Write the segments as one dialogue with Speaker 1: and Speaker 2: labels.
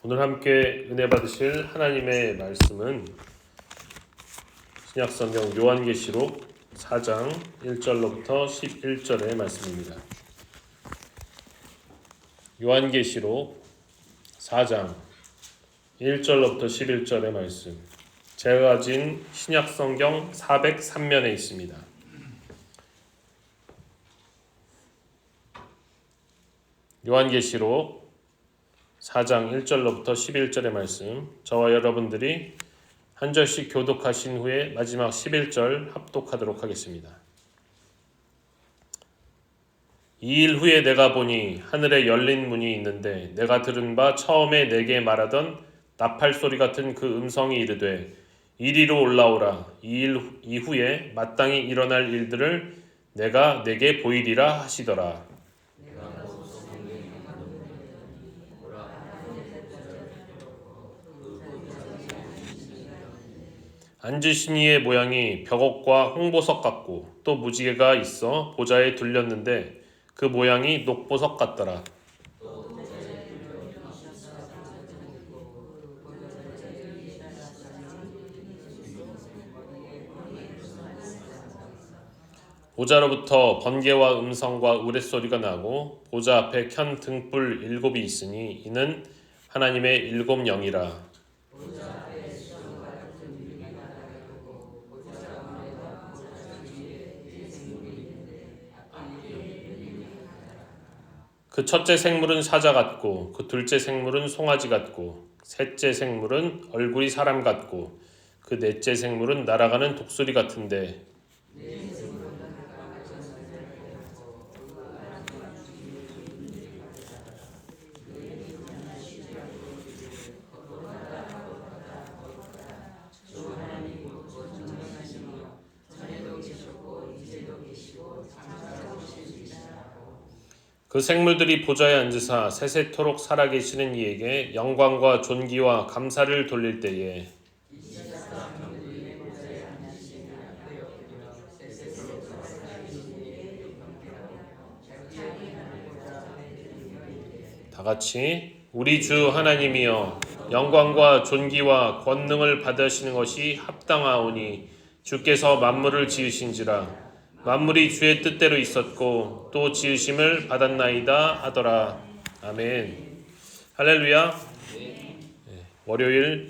Speaker 1: 오늘 함께 은혜 받으실 하나님의 말씀은 신약성경 요한계시록 4장 1절로부터 11절의 말씀입니다. 요한계시록 4장 1절로부터 11절의 말씀, 제가 가진 신약성경 403면에 있습니다. 요한계시록 4장 1절로부터 11절의 말씀, 저와 여러분들이 한 절씩 교독하신 후에 마지막 11절 합독하도록 하겠습니다. 이 일 후에 내가 보니 하늘에 열린 문이 있는데 내가 들은 바 처음에 내게 말하던 나팔 소리 같은 그 음성이 이르되 이리로 올라오라. 이 일 이후에 마땅히 일어날 일들을 내가 내게 보이리라 하시더라. 앉으신 이의 모양이 벽옥과 홍보석 같고 또 무지개가 있어 보좌에 둘렸는데 그 모양이 녹보석 같더라. 보좌로부터 번개와 음성과 우레소리가 나고 보좌 앞에 켠 등불 7이 있으니 이는 하나님의 7 영이라. 그 첫째 생물은 사자 같고 그 둘째 생물은 송아지 같고 셋째 생물은 얼굴이 사람 같고 그 넷째 생물은 날아가는 독수리 같은데 그 생물들이 보좌에 앉으사 세세토록 살아계시는 이에게 영광과 존귀와 감사를 돌릴 때에 다같이 우리 주 하나님이여 영광과 존귀와 권능을 받으시는 것이 합당하오니 주께서 만물을 지으신지라 만물이 주의 뜻대로 있었고 또 지으심을 받았나이다 하더라. 아멘. 할렐루야. 월요일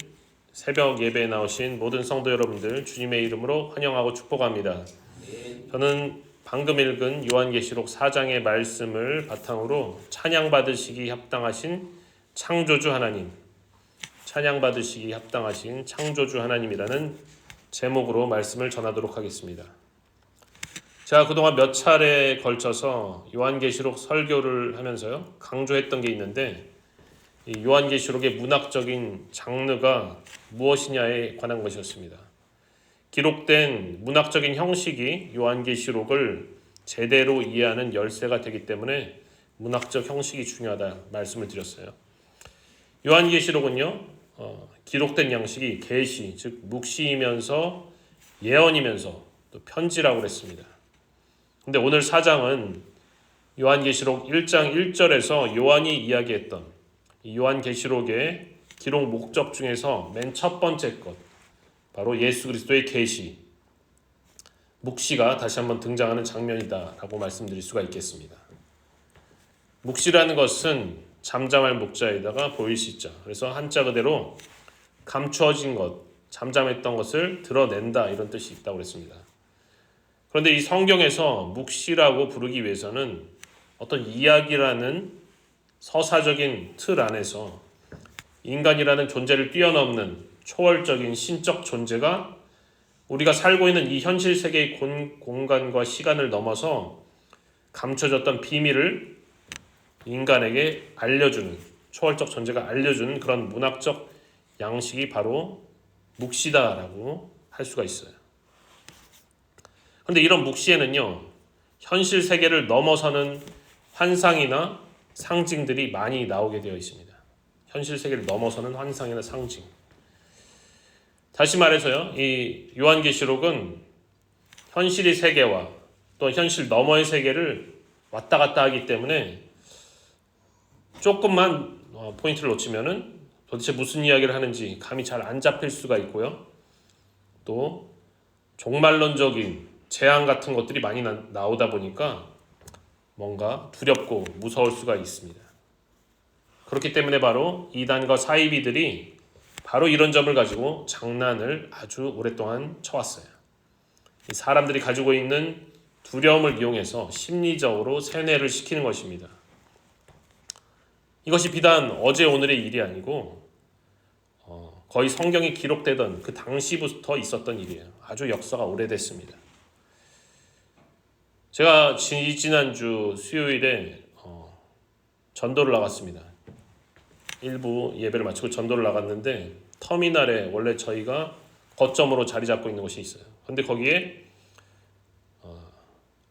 Speaker 1: 새벽 예배에 나오신 모든 성도 여러분들 주님의 이름으로 환영하고 축복합니다. 저는 방금 읽은 요한계시록 4장의 말씀을 바탕으로 찬양받으시기 합당하신 창조주 하나님, 찬양받으시기 합당하신 창조주 하나님이라는 제목으로 말씀을 전하도록 하겠습니다. 제가 그동안 몇 차례에 걸쳐서 요한계시록 설교를 하면서요 강조했던 게 있는데 이 요한계시록의 문학적인 장르가 무엇이냐에 관한 것이었습니다. 기록된 문학적인 형식이 요한계시록을 제대로 이해하는 열쇠가 되기 때문에 문학적 형식이 중요하다 말씀을 드렸어요. 요한계시록은요 기록된 양식이 계시, 즉 묵시이면서 예언이면서 또 편지라고 그랬습니다. 근데 오늘 4장은 요한계시록 1장 1절에서 요한이 이야기했던 이 요한계시록의 기록 목적 중에서 맨 첫 번째 것, 바로 예수 그리스도의 계시, 묵시가 다시 한번 등장하는 장면이다라고 말씀드릴 수가 있겠습니다. 묵시라는 것은 잠잠할 목자에다가 보일 시자, 그래서 한자 그대로 감추어진 것, 잠잠했던 것을 드러낸다 이런 뜻이 있다고 그랬습니다. 그런데 이 성경에서 묵시라고 부르기 위해서는 어떤 이야기라는 서사적인 틀 안에서 인간이라는 존재를 뛰어넘는 초월적인 신적 존재가 우리가 살고 있는 이 현실 세계의 공간과 시간을 넘어서 감춰졌던 비밀을 인간에게 알려주는, 초월적 존재가 알려주는 그런 문학적 양식이 바로 묵시다라고 할 수가 있어요. 그런데 이런 묵시에는요 현실 세계를 넘어서는 환상이나 상징들이 많이 나오게 되어 있습니다. 현실 세계를 넘어서는 환상이나 상징. 다시 말해서요 이 요한계시록은 현실의 세계와 또 현실 너머의 세계를 왔다 갔다 하기 때문에 조금만 포인트를 놓치면은 도대체 무슨 이야기를 하는지 감이 잘 안 잡힐 수가 있고요. 또 종말론적인 재앙 같은 것들이 많이 나오다 보니까 뭔가 두렵고 무서울 수가 있습니다. 그렇기 때문에 바로 이단과 사이비들이 바로 이런 점을 가지고 장난을 아주 오랫동안 쳐왔어요. 사람들이 가지고 있는 두려움을 이용해서 심리적으로 세뇌를 시키는 것입니다. 이것이 비단 어제 오늘의 일이 아니고 거의 성경이 기록되던 그 당시부터 있었던 일이에요. 아주 역사가 오래됐습니다. 제가 지난주 수요일에 전도를 나갔습니다. 일부 예배를 마치고 전도를 나갔는데 터미널에 원래 저희가 거점으로 자리 잡고 있는 곳이 있어요. 근데 거기에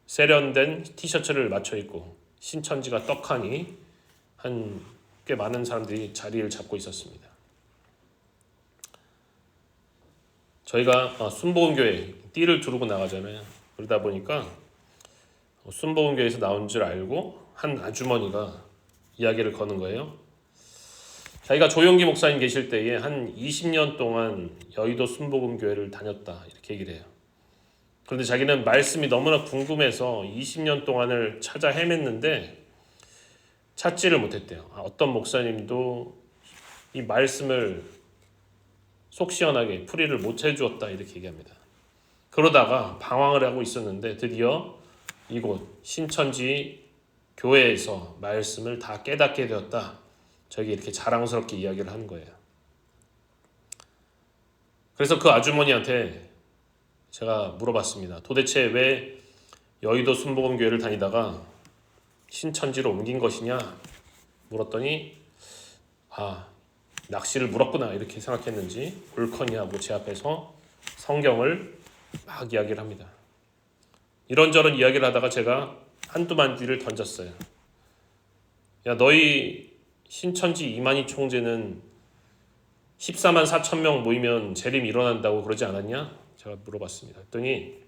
Speaker 1: 세련된 티셔츠를 맞춰 입고 신천지가 떡하니 한 꽤 많은 사람들이 자리를 잡고 있었습니다. 저희가 순복음교회 띠를 두르고 나가잖아요. 그러다 보니까 순복음교회에서 나온 줄 알고 한 아주머니가 이야기를 거는 거예요. 자기가 조용기 목사님 계실 때에 한 20년 동안 여의도 순복음교회를 다녔다 이렇게 얘기를 해요. 그런데 자기는 말씀이 너무나 궁금해서 20년 동안을 찾아 헤맸는데 찾지를 못했대요. 어떤 목사님도 이 말씀을 속 시원하게 풀이를 못 해주었다 이렇게 얘기합니다. 그러다가 방황을 하고 있었는데 드디어 이곳 신천지 교회에서 말씀을 다 깨닫게 되었다. 저에게 이렇게 자랑스럽게 이야기를 하는 거예요. 그래서 그 아주머니한테 제가 물어봤습니다. 도대체 왜 여의도 순복음교회를 다니다가 신천지로 옮긴 것이냐 물었더니 낚시를 물었구나 이렇게 생각했는지 옳거니 하고 제 앞에서 성경을 막 이야기를 합니다. 이런저런 이야기를 하다가 제가 한두 마디를 던졌어요. 야, 너희 신천지 이만희 총재는 14만 4천 명 모이면 재림 일어난다고 그러지 않았냐? 제가 물어봤습니다. 그랬더니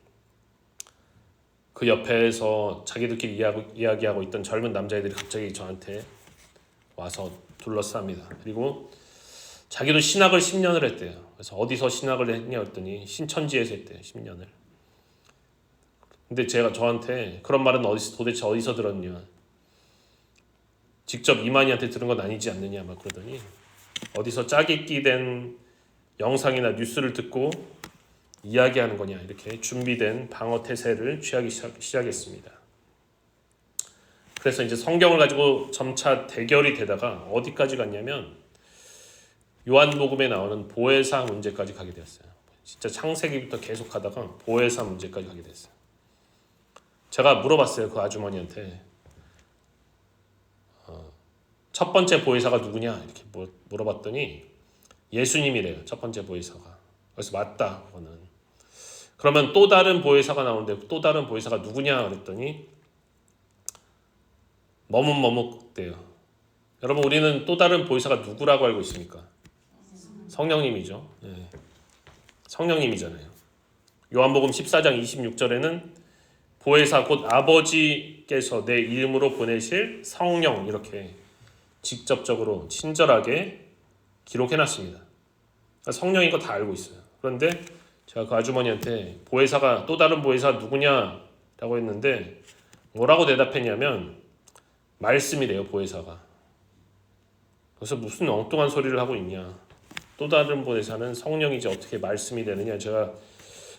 Speaker 1: 그 옆에서 자기들끼리 이야기하고 있던 젊은 남자애들이 갑자기 저한테 와서 둘러쌉니다. 그리고 자기도 신학을 10년을 했대요. 그래서 어디서 신학을 했냐 했더니 신천지에서 했대요. 10년을. 근데 제가 저한테 그런 말은 도대체 어디서 들었냐. 직접 이만희한테 들은 건 아니지 않느냐 막 그러더니 어디서 짜깁기 된 영상이나 뉴스를 듣고 이야기하는 거냐 이렇게 준비된 방어 태세를 취하기 시작했습니다. 그래서 이제 성경을 가지고 점차 대결이 되다가 어디까지 갔냐면 요한복음에 나오는 보혜사 문제까지 가게 되었어요. 진짜 창세기부터 계속 가다가 보혜사 문제까지 가게 됐어요. 제가 물어봤어요. 그 아주머니한테 첫 번째 보혜사가 누구냐 이렇게 물어봤더니 예수님이래요. 첫 번째 보혜사가. 그래서 맞다. 그거는. 그러면 또 다른 보혜사가 나오는데 또 다른 보혜사가 누구냐 그랬더니 머뭇머뭇대요. 여러분 우리는 또 다른 보혜사가 누구라고 알고 있습니까? 성령님이죠. 네. 성령님이잖아요. 요한복음 14장 26절에는 보혜사 곧 아버지께서 내 이름으로 보내실 성령 이렇게 직접적으로 친절하게 기록해놨습니다. 성령인 거 다 알고 있어요. 그런데 제가 그 아주머니한테 보혜사가 또 다른 보혜사 누구냐라고 했는데 뭐라고 대답했냐면 말씀이래요. 보혜사가. 그래서 무슨 엉뚱한 소리를 하고 있냐. 또 다른 보혜사는 성령이지 어떻게 말씀이 되느냐 제가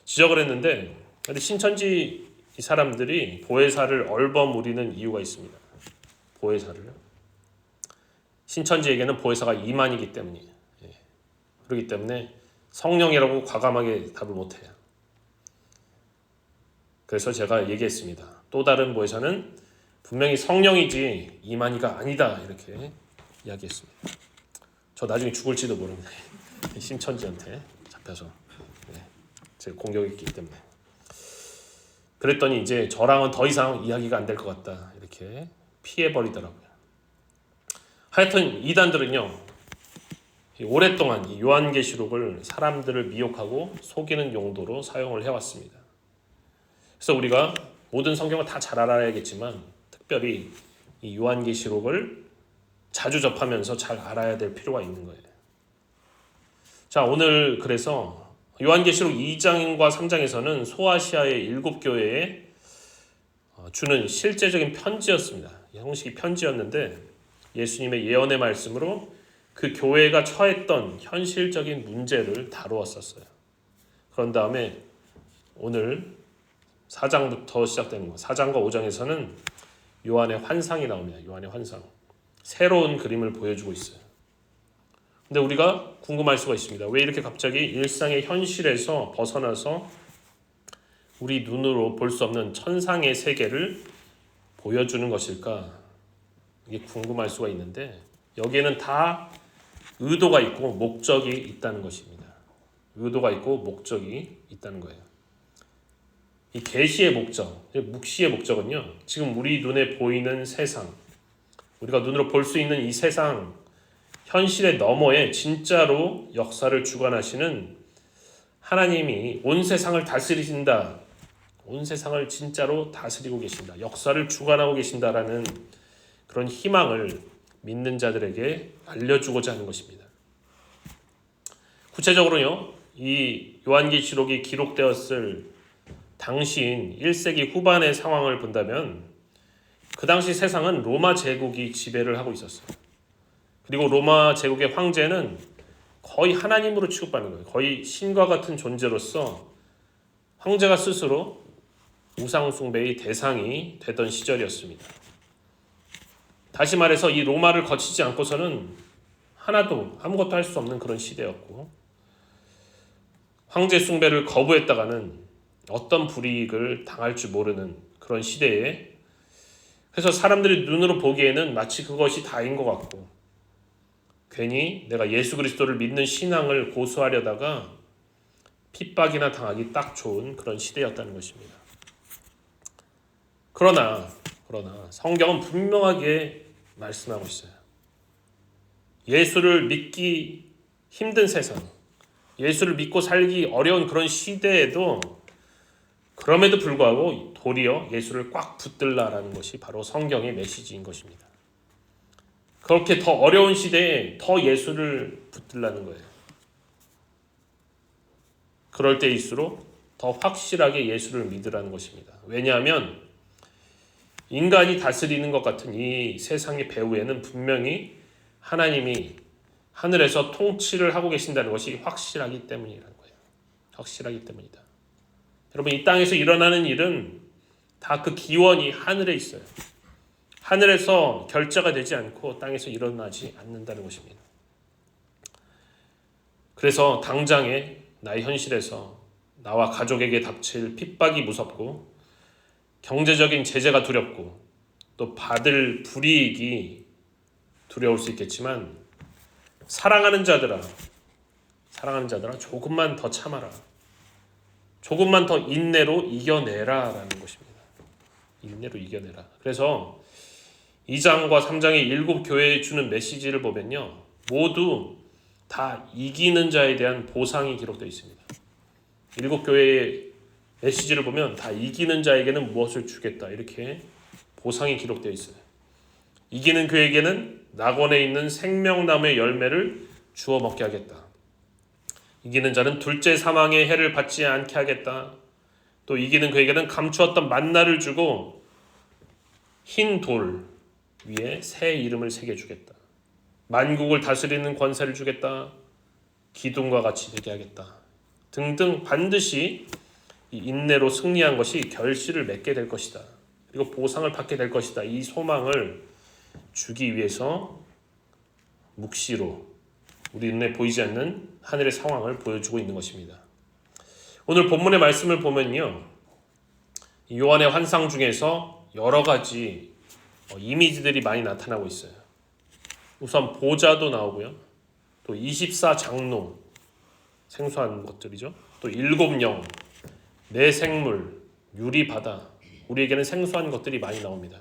Speaker 1: 지적을 했는데 근데 신천지 이 사람들이 보혜사를 얼버무리는 이유가 있습니다. 보혜사를요. 신천지에게는 보혜사가 이만이기 때문이에요. 그렇기 때문에 성령이라고 과감하게 답을 못해요. 그래서 제가 얘기했습니다. 또 다른 보혜사는 분명히 성령이지 이만희가 아니다 이렇게 이야기했습니다. 저 나중에 죽을지도 모릅니다. 신천지한테 잡혀서 제가 공격했기 때문에. 그랬더니 이제 저랑은 더 이상 이야기가 안 될 것 같다 이렇게 피해버리더라고요. 하여튼 이단들은요. 오랫동안 이 요한계시록을 사람들을 미혹하고 속이는 용도로 사용을 해왔습니다. 그래서 우리가 모든 성경을 다 잘 알아야겠지만 특별히 이 요한계시록을 자주 접하면서 잘 알아야 될 필요가 있는 거예요. 자, 오늘 그래서 요한계시록 2장과 3장에서는 소아시아의 7교회에 주는 실제적인 편지였습니다. 형식이 편지였는데 예수님의 예언의 말씀으로 그 교회가 처했던 현실적인 문제를 다루었었어요. 그런 다음에 오늘 4장부터 시작되는 거, 4장과 5장에서는 요한의 환상이 나옵니다. 요한의 환상. 새로운 그림을 보여주고 있어요. 근데 우리가 궁금할 수가 있습니다. 왜 이렇게 갑자기 일상의 현실에서 벗어나서 우리 눈으로 볼 수 없는 천상의 세계를 보여주는 것일까? 이게 궁금할 수가 있는데 여기에는 다 의도가 있고 목적이 있다는 것입니다. 의도가 있고 목적이 있다는 거예요. 이 계시의 목적, 묵시의 목적은요. 지금 우리 눈에 보이는 세상, 우리가 눈으로 볼 수 있는 이 세상 현실의 너머에 진짜로 역사를 주관하시는 하나님이 온 세상을 다스리신다. 온 세상을 진짜로 다스리고 계신다. 역사를 주관하고 계신다라는 그런 희망을 믿는 자들에게 알려주고자 하는 것입니다. 구체적으로요. 이 요한계시록이 기록되었을 당시인 1세기 후반의 상황을 본다면 그 당시 세상은 로마 제국이 지배를 하고 있었어요. 그리고 로마 제국의 황제는 거의 하나님으로 취급받는 거예요. 거의 신과 같은 존재로서 황제가 스스로 우상 숭배의 대상이 되던 시절이었습니다. 다시 말해서 이 로마를 거치지 않고서는 하나도 아무것도 할 수 없는 그런 시대였고 황제 숭배를 거부했다가는 어떤 불이익을 당할 줄 모르는 그런 시대에 그래서 사람들이 눈으로 보기에는 마치 그것이 다인 것 같고 괜히 내가 예수 그리스도를 믿는 신앙을 고수하려다가 핍박이나 당하기 딱 좋은 그런 시대였다는 것입니다. 그러나 성경은 분명하게 말씀하고 있어요. 예수를 믿기 힘든 세상, 예수를 믿고 살기 어려운 그런 시대에도 그럼에도 불구하고 도리어 예수를 꽉 붙들라라는 것이 바로 성경의 메시지인 것입니다. 그렇게 더 어려운 시대에 더 예수를 붙들라는 거예요. 그럴 때일수록 더 확실하게 예수를 믿으라는 것입니다. 왜냐하면 인간이 다스리는 것 같은 이 세상의 배후에는 분명히 하나님이 하늘에서 통치를 하고 계신다는 것이 확실하기 때문이라는 거예요. 확실하기 때문이다. 여러분 이 땅에서 일어나는 일은 다 그 기원이 하늘에 있어요. 하늘에서 결자가 되지 않고 땅에서 일어나지 않는다는 것입니다. 그래서 당장에 나의 현실에서 나와 가족에게 닥칠 핍박이 무섭고 경제적인 제재가 두렵고 또 받을 불이익이 두려울 수 있겠지만 사랑하는 자들아 조금만 더 참아라. 조금만 더 인내로 이겨내라라는 것입니다. 인내로 이겨내라. 그래서 2장과 3장의 7교회에 주는 메시지를 보면요. 모두 다 이기는 자에 대한 보상이 기록되어 있습니다. 7교회의 메시지를 보면 다 이기는 자에게는 무엇을 주겠다 이렇게 보상이 기록되어 있어요. 이기는 그에게는 낙원에 있는 생명나무의 열매를 주워 먹게 하겠다. 이기는 자는 둘째 사망의 해를 받지 않게 하겠다. 또 이기는 그에게는 감추었던 만나를 주고 흰 돌 위에 새 이름을 새겨주겠다. 만국을 다스리는 권세를 주겠다. 기둥과 같이 되게 하겠다. 등등 반드시 이 인내로 승리한 것이 결실을 맺게 될 것이다. 그리고 보상을 받게 될 것이다. 이 소망을 주기 위해서 묵시로 우리 눈에 보이지 않는 하늘의 상황을 보여주고 있는 것입니다. 오늘 본문의 말씀을 보면요. 요한의 환상 중에서 여러 가지 이미지들이 많이 나타나고 있어요. 우선 보좌도 나오고요. 또 24장로 생소한 것들이죠. 또 7영, 내생물, 유리바다 우리에게는 생소한 것들이 많이 나옵니다.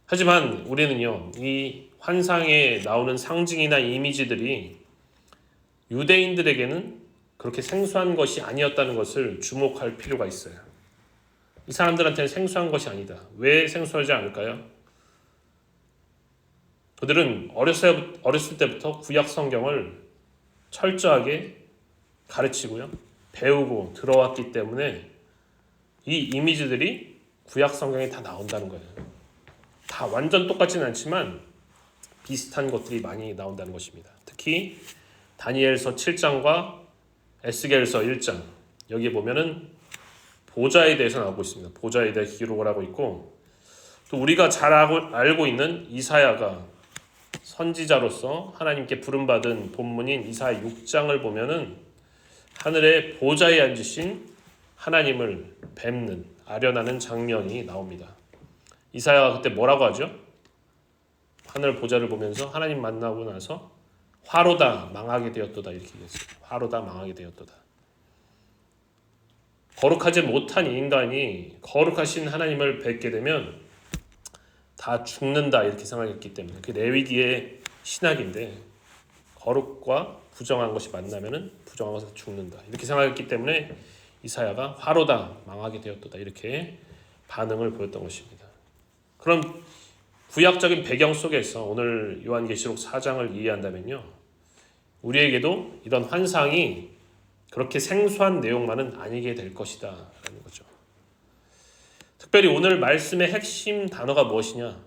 Speaker 1: 하지만 우리는요. 이 환상에 나오는 상징이나 이미지들이 유대인들에게는 그렇게 생소한 것이 아니었다는 것을 주목할 필요가 있어요. 이 사람들한테는 생소한 것이 아니다. 왜 생소하지 않을까요? 그들은 어렸을 때부터 구약 성경을 철저하게 가르치고요. 배우고 들어왔기 때문에 이 이미지들이 구약 성경에 다 나온다는 거예요. 다 완전 똑같지는 않지만 비슷한 것들이 많이 나온다는 것입니다. 특히 다니엘서 7장과 에스겔서 1장 여기에 보면은 보좌에 대해서 나오고 있습니다. 보좌에 대해 기록을 하고 있고 또 우리가 잘 알고 있는 이사야가 선지자로서 하나님께 부름받은 본문인 이사야 6장을 보면은 하늘의 보좌에 앉으신 하나님을 뵙는 아련하는 장면이 나옵니다. 이사야가 그때 뭐라고 하죠? 하늘 보좌를 보면서 하나님 만나고 나서 화로다 망하게 되었도다 이렇게 얘기했어요. 화로다 망하게 되었도다. 거룩하지 못한 인간이 거룩하신 하나님을 뵙게 되면 다 죽는다 이렇게 생각했기 때문에 그 레위기의 신학인데 거룩과 부정한 것이 만나면은 부정한 것에서 죽는다 이렇게 생각했기 때문에 이사야가 화로다 망하게 되었도다 이렇게 반응을 보였던 것입니다. 그럼 구약적인 배경 속에서 오늘 요한계시록 4장을 이해한다면요 우리에게도 이런 환상이 그렇게 생소한 내용만은 아니게 될 것이다 라는 거죠. 특별히 오늘 말씀의 핵심 단어가 무엇이냐?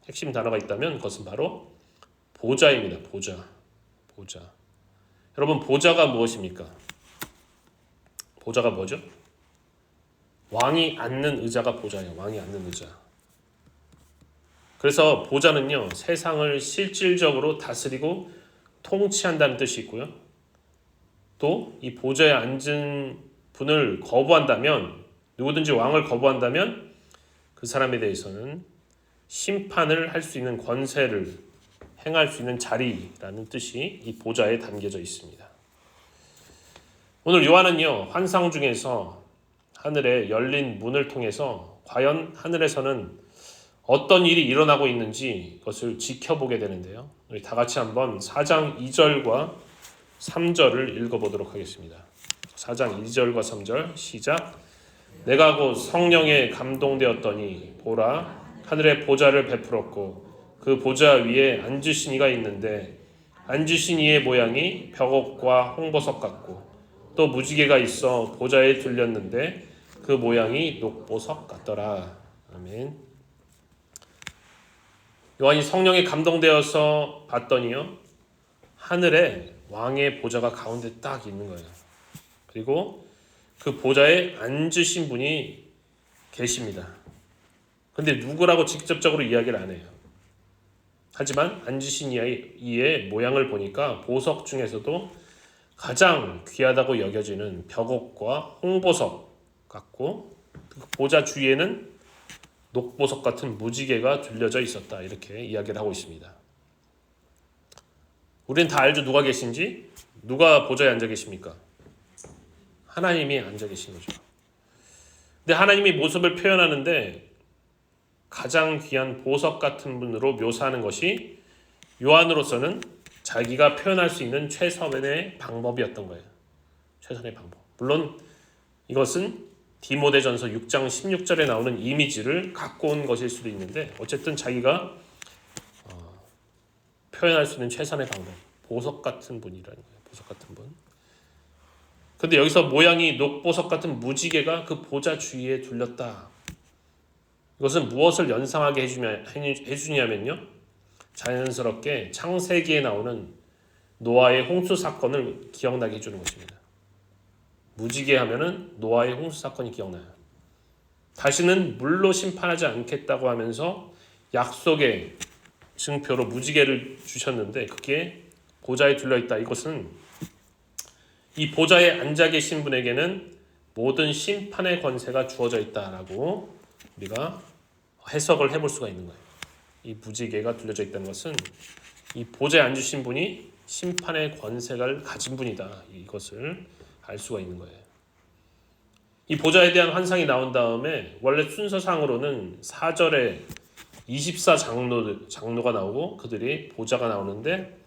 Speaker 1: 핵심 단어가 있다면 그것은 바로 보좌입니다. 보좌. 여러분 보좌가 무엇입니까? 보좌가 뭐죠? 왕이 앉는 의자가 보좌예요. 왕이 앉는 의자. 그래서 보좌는요 세상을 실질적으로 다스리고 통치한다는 뜻이 있고요. 또 이 보좌에 앉은 분을 거부한다면 누구든지 왕을 거부한다면 그 사람에 대해서는 심판을 할 수 있는 권세를 행할 수 있는 자리라는 뜻이 이 보좌에 담겨져 있습니다. 오늘 요한은요 환상 중에서 하늘에 열린 문을 통해서 과연 하늘에서는 어떤 일이 일어나고 있는지 그것을 지켜보게 되는데요. 우리 다 같이 한번 4장 2절과 3절을 읽어보도록 하겠습니다. 4장 2절과 3절 시작. 내가 곧 성령에 감동되었더니 보라 하늘에 보좌를 베풀었고 그 보좌 위에 앉으신 이가 있는데 앉으신 이의 모양이 벽옥과 홍보석 같고 또 무지개가 있어 보좌에 둘렸는데 그 모양이 녹보석 같더라. 아멘. 요한이 성령에 감동되어서 봤더니요 하늘에 왕의 보좌가 가운데 딱 있는 거예요. 그리고 그 보좌에 앉으신 분이 계십니다. 근데 누구라고 직접적으로 이야기를 안 해요. 하지만 앉으신 이의 모양을 보니까 보석 중에서도 가장 귀하다고 여겨지는 벽옥과 홍보석 같고 그 보좌 주위에는 녹보석 같은 무지개가 둘려져 있었다. 이렇게 이야기를 하고 있습니다. 우리는 다 알죠. 누가 계신지? 누가 보좌에 앉아 계십니까? 하나님이 앉아 계신 거죠. 근데 하나님이 모습을 표현하는데 가장 귀한 보석 같은 분으로 묘사하는 것이 요한으로서는 자기가 표현할 수 있는 최선의 방법이었던 거예요. 최선의 방법. 물론 이것은 디모데전서 6장 16절에 나오는 이미지를 갖고 온 것일 수도 있는데 어쨌든 자기가 표현할 수 있는 최선의 방법. 보석 같은 분이라는 거예요. 보석 같은 분. 근데 여기서 모양이 녹보석 같은 무지개가 그 보좌 주위에 둘렸다. 이것은 무엇을 연상하게 해주냐면요. 자연스럽게 창세기에 나오는 노아의 홍수 사건을 기억나게 해주는 것입니다. 무지개 하면은 노아의 홍수 사건이 기억나요. 다시는 물로 심판하지 않겠다고 하면서 약속의 증표로 무지개를 주셨는데 그게 보좌에 둘려있다. 이것은 이 보좌에 앉아 계신 분에게는 모든 심판의 권세가 주어져 있다라고 우리가 해석을 해볼 수가 있는 거예요. 이 무지개가 둘려져 있다는 것은 이 보좌에 앉으신 분이 심판의 권세를 가진 분이다. 이것을 알 수가 있는 거예요. 이 보좌에 대한 환상이 나온 다음에 원래 순서상으로는 4절에 24장로가 나오고 그들이 보좌가 나오는데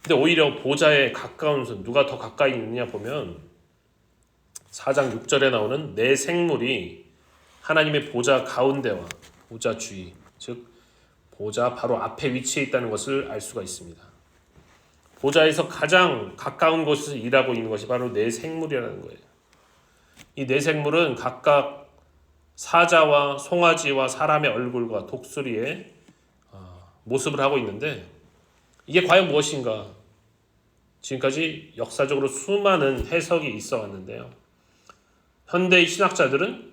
Speaker 1: 근데 오히려 보좌에 가까운 선 누가 더 가까이 있느냐 보면 4장 6절에 나오는 네 생물이 하나님의 보좌 가운데와 보좌 주위 즉 보좌 바로 앞에 위치해 있다는 것을 알 수가 있습니다. 보좌에서 가장 가까운 곳에서 일하고 있는 것이 바로 네 생물이라는 거예요. 이 네 생물은 각각 사자와 송아지와 사람의 얼굴과 독수리의 모습을 하고 있는데 이게 과연 무엇인가? 지금까지 역사적으로 수많은 해석이 있어 왔는데요. 현대의 신학자들은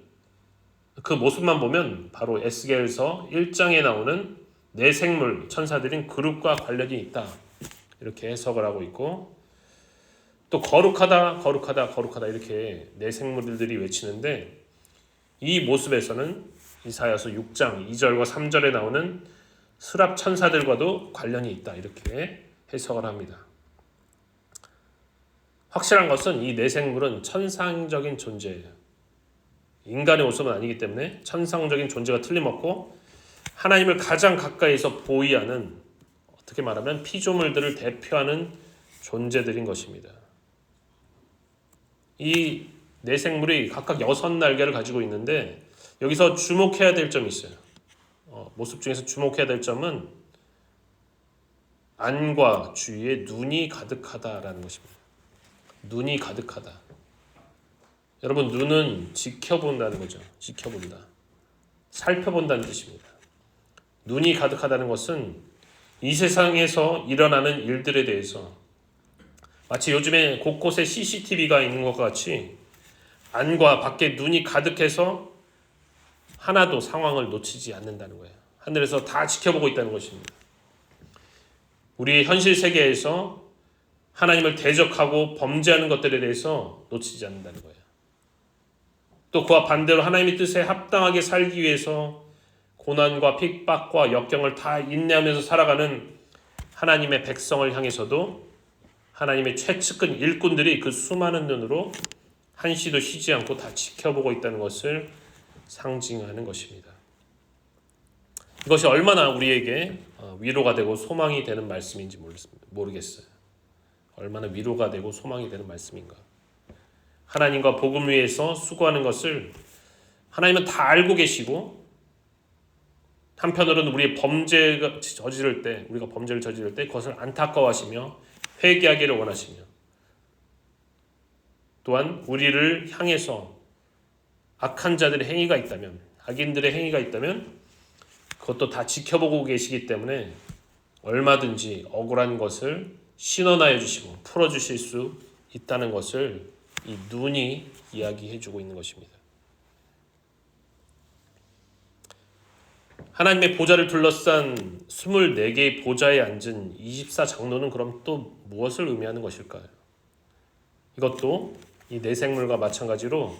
Speaker 1: 그 모습만 보면 바로 에스겔서 1장에 나오는 네 생물 천사들인 그룹과 관련이 있다. 이렇게 해석을 하고 있고 또 거룩하다 거룩하다 거룩하다 이렇게 네 생물들이 외치는데 이 모습에서는 이사야서 6장 2절과 3절에 나오는 스랍 천사들과도 관련이 있다. 이렇게 해석을 합니다. 확실한 것은 이 네 생물은 천상적인 존재예요. 인간의 모습은 아니기 때문에 천상적인 존재가 틀림없고 하나님을 가장 가까이서 보위하는 어떻게 말하면 피조물들을 대표하는 존재들인 것입니다. 이 네 생물이 각각 6날개를 가지고 있는데 여기서 주목해야 될 점이 있어요. 모습 중에서 주목해야 될 점은 안과 주위에 눈이 가득하다라는 것입니다. 눈이 가득하다. 여러분 눈은 지켜본다는 거죠. 지켜본다. 살펴본다는 뜻입니다. 눈이 가득하다는 것은 이 세상에서 일어나는 일들에 대해서 마치 요즘에 곳곳에 CCTV가 있는 것과 같이 안과 밖에 눈이 가득해서 하나도 상황을 놓치지 않는다는 거예요. 하늘에서 다 지켜보고 있다는 것입니다. 우리 현실 세계에서 하나님을 대적하고 범죄하는 것들에 대해서 놓치지 않는다는 거예요. 또 그와 반대로 하나님의 뜻에 합당하게 살기 위해서 고난과 핍박과 역경을 다 인내하면서 살아가는 하나님의 백성을 향해서도 하나님의 최측근 일꾼들이 그 수많은 눈으로 한시도 쉬지 않고 다 지켜보고 있다는 것을 상징하는 것입니다. 이것이 얼마나 우리에게 위로가 되고 소망이 되는 말씀인지 모르겠어요. 얼마나 위로가 되고 소망이 되는 말씀인가. 하나님과 복음 위에서 수고하는 것을 하나님은 다 알고 계시고 한편으로는 우리의 범죄가 저지를 때 우리가 범죄를 저지를 때 그것을 안타까워하시며 회개하기를 원하시며 또한 우리를 향해서 악한 자들의 행위가 있다면 악인들의 행위가 있다면 그것도 다 지켜보고 계시기 때문에 얼마든지 억울한 것을 신원하여 주시고 풀어주실 수 있다는 것을 이 눈이 이야기해주고 있는 것입니다. 하나님의 보좌를 둘러싼 24개의 보좌에 앉은 24장로는 그럼 또 무엇을 의미하는 것일까요? 이것도 이 네 생물과 마찬가지로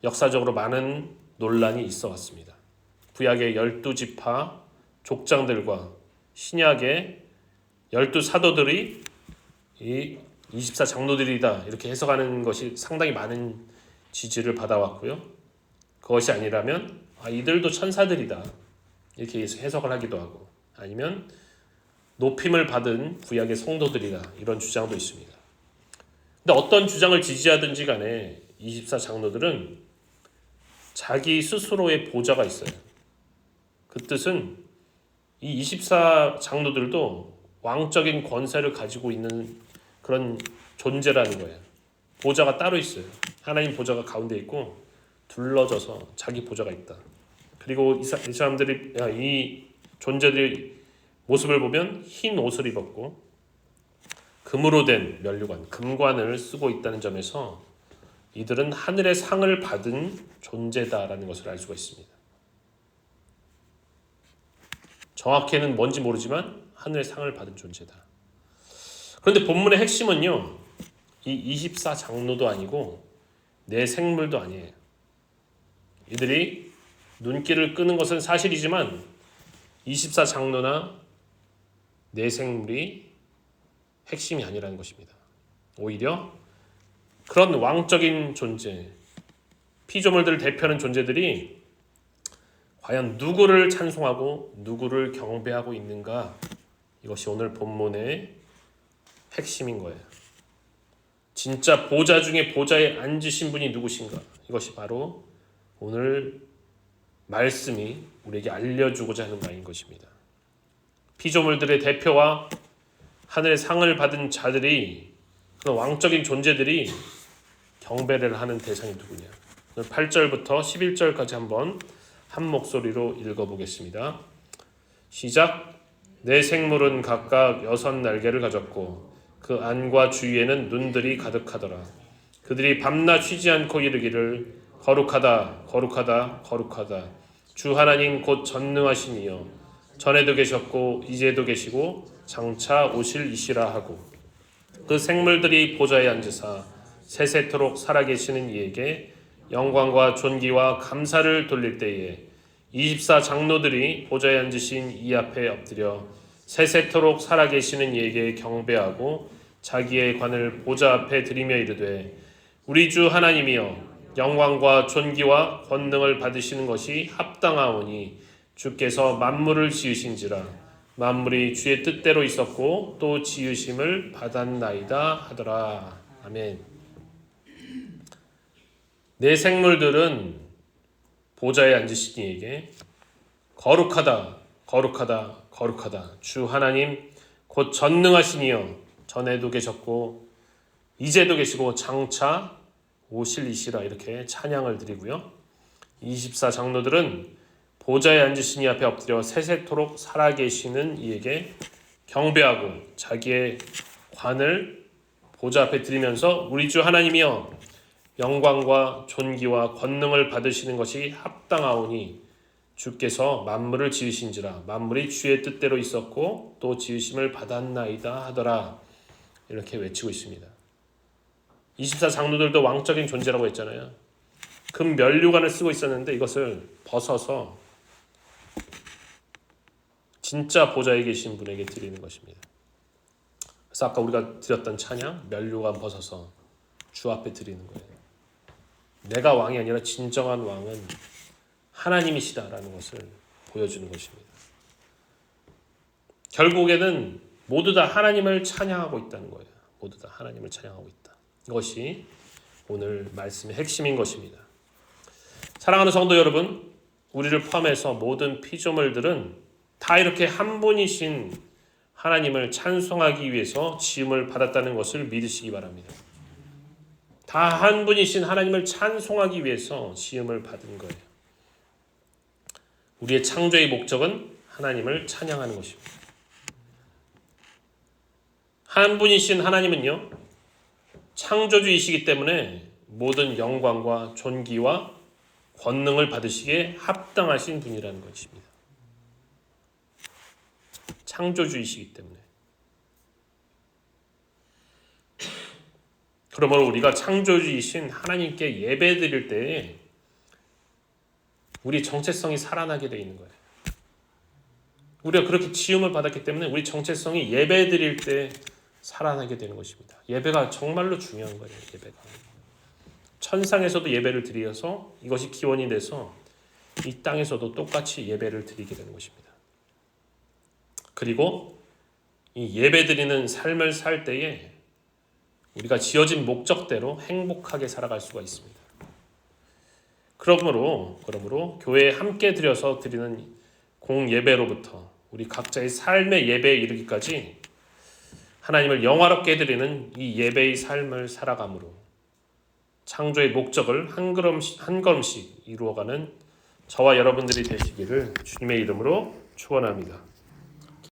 Speaker 1: 역사적으로 많은 논란이 있어 왔습니다. 구약의 12지파 족장들과 신약의 12사도들이 이 24장로들이다 이렇게 해석하는 것이 상당히 많은 지지를 받아왔고요. 그것이 아니라면 이들도 천사들이다 이렇게 해석을 하기도 하고 아니면 높임을 받은 구약의 성도들이다 이런 주장도 있습니다. 근데 어떤 주장을 지지하든지 간에 24장로들은 자기 스스로의 보좌가 있어요. 그 뜻은 이 24장로들도 왕적인 권세를 가지고 있는 그런 존재라는 거예요. 보좌가 따로 있어요. 하나님 보좌가 가운데 있고 둘러져서 자기 보좌가 있다. 그리고 이 사람들이 이 존재들의 모습을 보면 흰 옷을 입었고 금으로 된 면류관, 금관을 쓰고 있다는 점에서 이들은 하늘의 상을 받은 존재다라는 것을 알 수가 있습니다. 정확히는 뭔지 모르지만 하늘의 상을 받은 존재다. 그런데 본문의 핵심은요. 이 24장로도 아니고 네 생물도 아니에요. 이들이 눈길을 끄는 것은 사실이지만 24장로나 네 생물이 핵심이 아니라는 것입니다. 오히려 그런 왕적인 존재, 피조물들을 대표하는 존재들이 과연 누구를 찬송하고 누구를 경배하고 있는가? 이것이 오늘 본문의 핵심인 거예요. 진짜 보좌 중에 보좌에 앉으신 분이 누구신가? 이것이 바로 오늘 말씀이 우리에게 알려주고자 하는 바인 것입니다. 피조물들의 대표와 하늘의 상을 받은 자들이, 그런 왕적인 존재들이 경배를 하는 대상이 누구냐. 8절부터 11절까지 한번 한 목소리로 읽어보겠습니다. 시작. 네 생물은 각각 6날개를 가졌고 그 안과 주위에는 눈들이 가득하더라. 그들이 밤낮 쉬지 않고 이르기를 거룩하다 거룩하다 거룩하다 주 하나님 곧 전능하신 이여 전에도 계셨고 이제도 계시고 장차 오실 이시라 하고, 그 생물들이 보좌에 앉으사 세세토록 살아계시는 이에게 영광과 존귀와 감사를 돌릴 때에 24 장로들이 보좌에 앉으신 이 앞에 엎드려 세세토록 살아계시는 이에게 경배하고 자기의 관을 보좌 앞에 드리며 이르되 우리 주 하나님이여 영광과 존귀와 권능을 받으시는 것이 합당하오니 주께서 만물을 지으신지라 만물이 주의 뜻대로 있었고 또 지으심을 받았나이다 하더라. 아멘. 네 생물들은 보좌에 앉으신 이에게 거룩하다 거룩하다 거룩하다 주 하나님 곧 전능하신 이여 전에도 계셨고 이제도 계시고 장차 오실 이시라 이렇게 찬양을 드리고요. 24 장로들은 보좌에 앉으신 이 앞에 엎드려 세세토록 살아계시는 이에게 경배하고 자기의 관을 보좌 앞에 드리면서 우리 주 하나님이여 영광과 존귀와 권능을 받으시는 것이 합당하오니 주께서 만물을 지으신지라 만물이 주의 뜻대로 있었고 또 지으심을 받았나이다 하더라. 이렇게 외치고 있습니다. 24 장로들도 왕적인 존재라고 했잖아요. 금 면류관을 쓰고 있었는데 이것을 벗어서 진짜 보좌에 계신 분에게 드리는 것입니다. 그래서 아까 우리가 드렸던 찬양, 면류관 벗어서 주 앞에 드리는 거예요. 내가 왕이 아니라 진정한 왕은 하나님이시다라는 것을 보여주는 것입니다. 결국에는 모두 다 하나님을 찬양하고 있다는 거예요. 모두 다 하나님을 찬양하고 있다. 이것이 오늘 말씀의 핵심인 것입니다. 사랑하는 성도 여러분, 우리를 포함해서 모든 피조물들은 다 이렇게 한 분이신 하나님을 찬송하기 위해서 지음을 받았다는 것을 믿으시기 바랍니다. 다 한 분이신 하나님을 찬송하기 위해서 지음을 받은 거예요. 우리의 창조의 목적은 하나님을 찬양하는 것입니다. 한 분이신 하나님은요, 창조주이시기 때문에 모든 영광과 존귀와 권능을 받으시기에 합당하신 분이라는 것입니다. 창조주이시기 때문에. 그러므로 우리가 창조주이신 하나님께 예배드릴 때에 우리 정체성이 살아나게 되어 있는 거예요. 우리가 그렇게 지음을 받았기 때문에 우리 정체성이 예배드릴 때 살아나게 되는 것입니다. 예배가 정말로 중요한 거예요. 예배가. 천상에서도 예배를 드려서 이것이 기원이 돼서 이 땅에서도 똑같이 예배를 드리게 되는 것입니다. 그리고 이 예배드리는 삶을 살 때에 우리가 지어진 목적대로 행복하게 살아갈 수가 있습니다. 그러므로 교회에 함께 드려서 드리는 공예배로부터 우리 각자의 삶의 예배에 이르기까지 하나님을 영화롭게 드리는 이 예배의 삶을 살아감으로 창조의 목적을 한 걸음씩 이루어가는 저와 여러분들이 되시기를 주님의 이름으로 축원합니다.